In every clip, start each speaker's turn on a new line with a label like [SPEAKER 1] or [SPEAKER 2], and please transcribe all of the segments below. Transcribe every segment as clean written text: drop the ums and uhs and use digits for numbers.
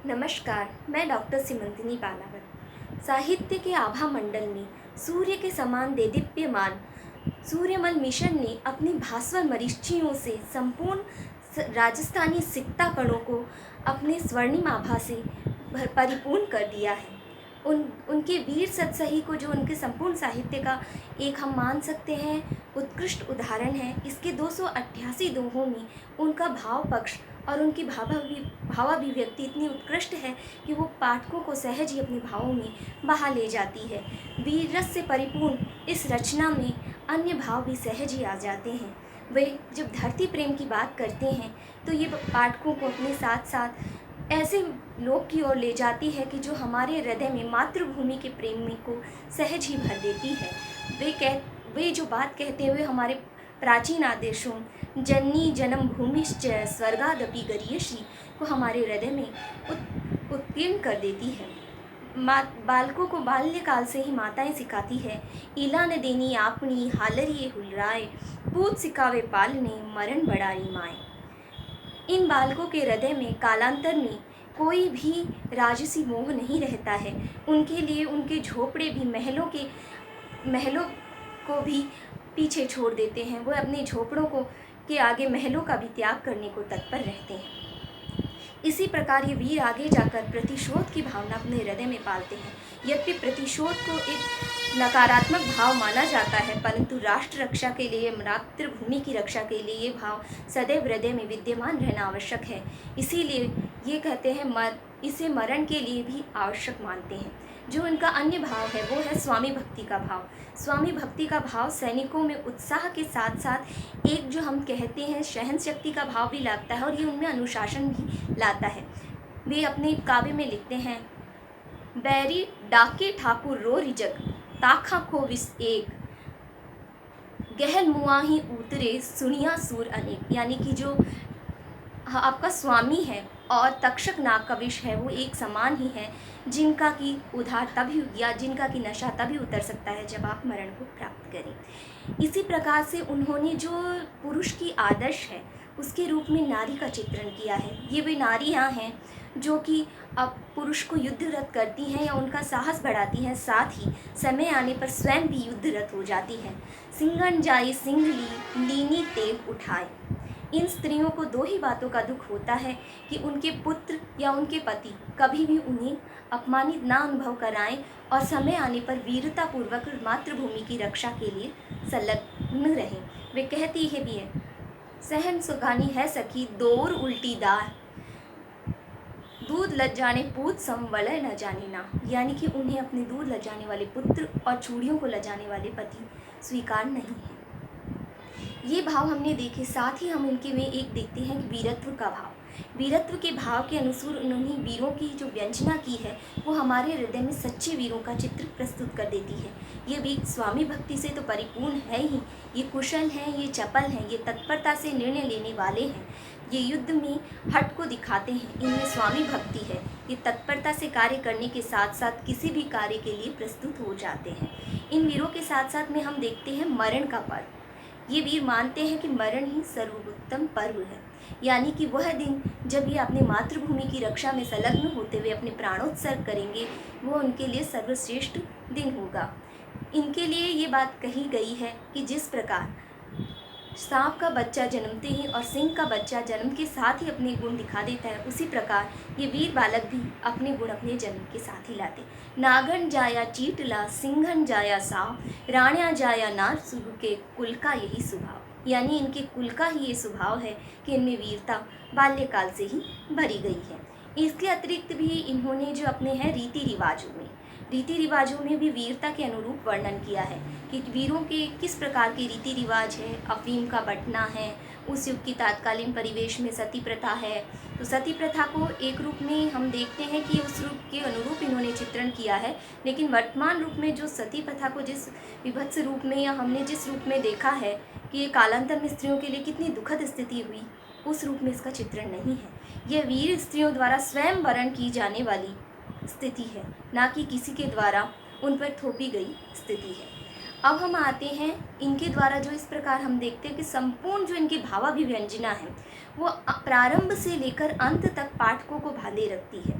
[SPEAKER 1] नमस्कार, मैं डॉक्टर सिमंतिनी बालावन। साहित्य के आभा मंडल में सूर्य के समान देदीप्यमान सूर्यमल मिशन ने अपनी भास्वर मरीचियों से संपूर्ण राजस्थानी सिक्ता कणों को अपने स्वर्णिम आभा से परिपूर्ण कर दिया है। उनके वीर सतसही को जो उनके संपूर्ण साहित्य का एक हम मान सकते हैं उत्कृष्ट उदाहरण है। इसके 288 दोहों में उनका भाव पक्ष और उनकी भावाभिव्यक्ति इतनी उत्कृष्ट है कि वो पाठकों को सहज ही अपने भावों में बहा ले जाती है। वीर रस से परिपूर्ण इस रचना में अन्य भाव भी सहज ही आ जाते हैं। वे जब धरती प्रेम की बात करते हैं तो ये पाठकों को अपने साथ साथ ऐसे लोक की ओर ले जाती है कि जो हमारे हृदय में मातृभूमि के प्रेम में को सहज ही भर देती है। वे जो बात कहते हुए हमारे प्राचीन आदेशों जननी जन्म भूमिश्च स्वर्गादपि गरीयसी को हमारे हृदय में उत्कीर्ण कर देती है। बालकों को बाल्यकाल से ही माताएं सिखाती है, इला न देनी आपनी हालरिए हुलराए पूत सिखावे पालने मरण बड़ाई माए। इन बालकों के हृदय में कालांतर में कोई भी राजसी मोह नहीं रहता है। उनके लिए उनके झोपड़े भी महलों को भी पीछे छोड़ देते हैं। वो अपने झोपड़ों को के आगे महलों का भी त्याग करने को तत्पर रहते हैं। इसी प्रकार ये वीर आगे जाकर प्रतिशोध की भावना अपने हृदय में पालते हैं। यद्यपि प्रतिशोध को एक नकारात्मक भाव माना जाता है, परंतु राष्ट्र रक्षा के लिए, मातृभूमि की रक्षा के लिए ये भाव सदैव हृदय में विद्यमान रहना आवश्यक है। इसीलिए ये कहते हैं इसे मरण के लिए भी आवश्यक मानते हैं। जो इनका अन्य भाव है वो है स्वामी भक्ति का भाव। स्वामी भक्ति का भाव सैनिकों में उत्साह के साथ साथ एक जो हम कहते हैं सहन शक्ति का भाव भी लाता है और ये उनमें अनुशासन भी लाता है। वे अपने काव्य में लिखते हैं, बैरी डाके ठाकुर रो रिजक ताखा को विस एक गहल मुआही उतरे सुनिया सूर अनेक। यानी कि जो आपका स्वामी है और तक्षक नाग का विष है वो एक समान ही है, जिनका की उधार तभी या जिनका की नशा तभी उतर सकता है जब आप मरण को प्राप्त करें। इसी प्रकार से उन्होंने जो पुरुष की आदर्श है उसके रूप में नारी का चित्रण किया है। ये वे नारियाँ हैं जो कि अब पुरुष को युद्धरत करती हैं या उनका साहस बढ़ाती हैं, साथ ही समय आने पर स्वयं भी युद्धरत हो जाती हैं। सिंगन जाई सिंह लीनी तेग उठाए। इन स्त्रियों को दो ही बातों का दुख होता है कि उनके पुत्र या उनके पति कभी भी उन्हें अपमानित ना अनुभव कराएं और समय आने पर वीरतापूर्वक मातृभूमि की रक्षा के लिए संलग्न रहें। वे कहती है भी है, सहन सुखानी है सखी दौर उल्टी दार दूध लज जाने पूत संवलय न जाने ना। यानी कि उन्हें अपने दूध लजाने वाले पुत्र और चूड़ियों को लजाने वाले पति स्वीकार नहीं है। ये भाव हमने देखे, साथ ही हम इनके में एक देखते हैं कि वीरत्व का भाव। वीरत्व के भाव के अनुसार उन्होंने वीरों की जो व्यंजना की है वो हमारे हृदय में सच्चे वीरों का चित्र प्रस्तुत कर देती है। ये वीर स्वामी भक्ति से तो परिपूर्ण है ही, ये कुशल हैं, ये चपल हैं, ये तत्परता से निर्णय लेने वाले हैं, ये युद्ध में हट को दिखाते हैं, इनमें स्वामी भक्ति है। ये तत्परता से कार्य करने के साथ साथ किसी भी कार्य के लिए प्रस्तुत हो जाते हैं। इन वीरों के साथ साथ में हम देखते हैं मरण का पर्व। ये वीर मानते हैं कि मरण ही सर्वोत्तम पर्व है, यानी कि वह दिन जब ये अपने मातृभूमि की रक्षा में संलग्न होते हुए अपने प्राणोत्सर्ग करेंगे वो उनके लिए सर्वश्रेष्ठ दिन होगा। इनके लिए ये बात कही गई है कि जिस प्रकार सांप का बच्चा जन्मते ही और सिंह का बच्चा जन्म के साथ ही अपने गुण दिखा देता है, उसी प्रकार ये वीर बालक भी अपने गुण अपने जन्म के साथ ही लाते। नागन जाया चीटला सिंहन जाया साव राणा जाया नार सुरु के कुल का यही स्वभाव। यानी इनके कुल का ही ये स्वभाव है कि इनमें वीरता बाल्यकाल से ही भरी गई है। इसके अतिरिक्त भी इन्होंने जो अपने हैं रीति रिवाजों में भी वीरता के अनुरूप वर्णन किया है कि वीरों के किस प्रकार के रीति रिवाज है। अफीम का बंटना है, उस युग की तात्कालीन परिवेश में सती प्रथा है, तो सती प्रथा को एक रूप में हम देखते हैं कि उस रूप के अनुरूप इन्होंने चित्रण किया है, लेकिन वर्तमान रूप में जो सती प्रथा को जिस विभत्स रूप में या हमने जिस रूप में देखा है कि ये कालांतर में स्त्रियों के लिए कितनी दुखद स्थिति हुई, उस रूप में इसका चित्रण नहीं है। यह वीर स्त्रियों द्वारा स्वयं वरण की जाने वाली स्थिति है, ना कि किसी के द्वारा उन पर थोपी गई स्थिति है। अब हम आते हैं इनके द्वारा जो इस प्रकार हम देखते हैं कि संपूर्ण जो इनकी भावाभिव्यंजना है वो प्रारंभ से लेकर अंत तक पाठकों को बांधे रखती है।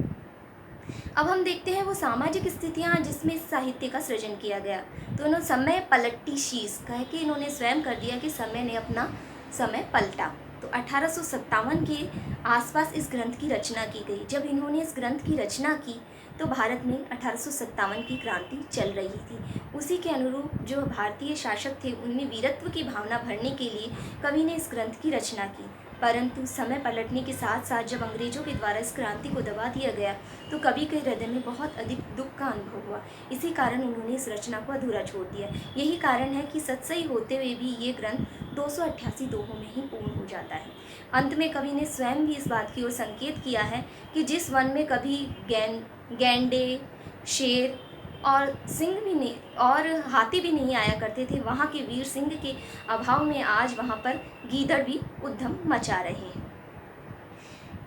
[SPEAKER 1] अब हम देखते हैं वो सामाजिक स्थितियाँ जिसमें इस साहित्य का सृजन किया गया। तो इन्होंने समय पलटी शीस कह के इन्होंने स्वयं कर दिया कि समय ने अपना समय पलटा। तो 1857 के आसपास इस ग्रंथ की रचना की गई। जब इन्होंने इस ग्रंथ की रचना की तो भारत में 1857 की क्रांति चल रही थी। उसी के अनुरूप जो भारतीय शासक थे उनमें वीरत्व की भावना भरने के लिए कवि ने इस ग्रंथ की रचना की। परंतु समय पलटने के साथ साथ जब अंग्रेजों के द्वारा इस क्रांति को दबा दिया गया तो कवि के हृदय में बहुत अधिक दुख का अनुभव हुआ। इसी कारण उन्होंने इस रचना को अधूरा छोड़ दिया। यही कारण है कि सत्सई होते हुए भी ये ग्रंथ 288 दोहों में ही पूर्ण हो जाता है। अंत में कवि ने स्वयं भी इस बात की ओर संकेत किया है कि जिस वन में कभी गैंडे, शेर और सिंह भी नहीं और हाथी भी नहीं आया करते थे, वहाँ के वीर सिंह के अभाव में आज वहाँ पर गीदड़ भी उद्यम मचा रहे हैं।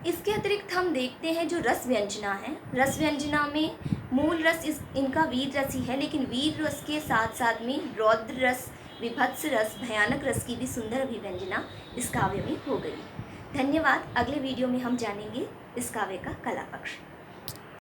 [SPEAKER 1] इसके अतिरिक्त हम देखते हैं जो रस व्यंजना है। रस व्यंजना में मूल रस इनका वीर रस ही है, लेकिन वीर रस के साथ साथ में रौद्र रस, विभत्स रस, भयानक रस की भी सुंदर अभिव्यंजना इस काव्य में हो गई। धन्यवाद। अगले वीडियो में हम जानेंगे इस काव्य का कला पक्ष।